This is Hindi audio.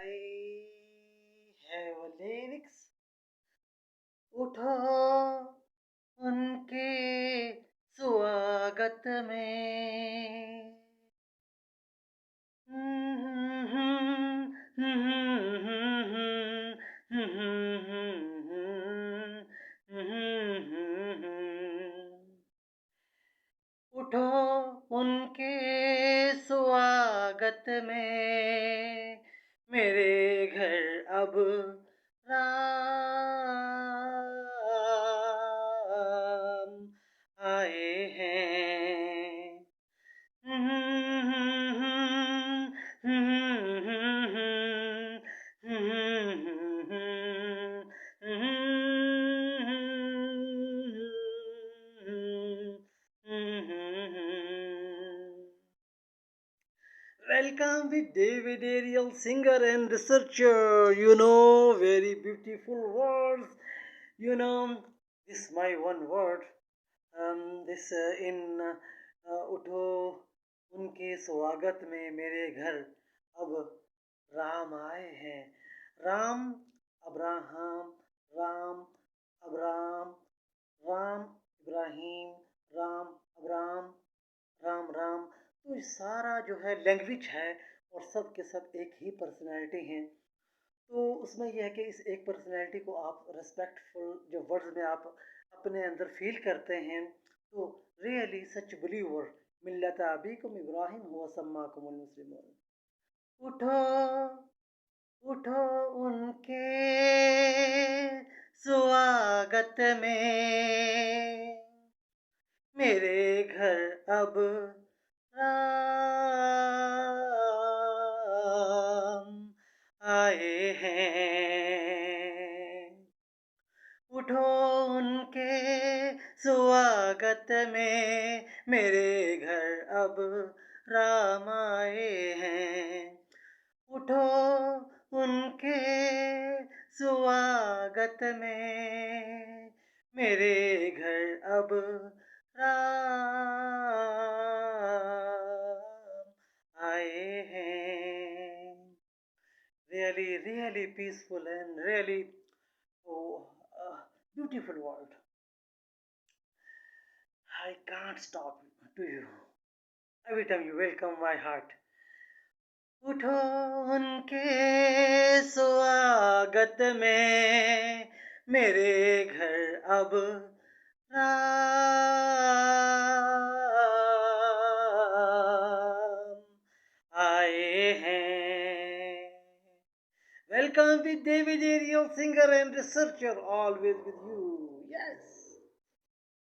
I have a lyrics. उठो उनके स्वागत में। उठो उनके स्वागत में, मेरे घर अब राम आए हैं। Welcome with David Ariel, singer and researcher. Very beautiful words. This my one word. This in उठो उनके स्वागत में, मेरे घर अब राम आए हैं। Ram Abraham, Ram Abram, Ram Ibrahim, Ram Abram, Ram Ram. तो ये सारा जो है लैंग्वेज है और सब के सब एक ही पर्सनैलिटी हैं। तो उसमें यह है कि इस एक पर्सनैलिटी को आप रिस्पेक्टफुल जो वर्ड्स में आप अपने अंदर फील करते हैं, तो रियली सच बिलीवर मिल्लत अबीकुम इब्राहिम हुवा सम्माकुमुल मुस्लिमून। उठो उठो उनके स्वागत में, मेरे घर अब राम आए हैं। उठो उनके स्वागत में, मेरे घर अब राम आए हैं। उठो उनके स्वागत में, मेरे घर अब राम आए हैं। Really peaceful and really beautiful word. I can't stop to you. Every time you welcome my heart. उठो उनके स्वागत में, मेरे घर अब राम आए हैं। Welcome with David Ariel, singer and researcher, always with you. Yes.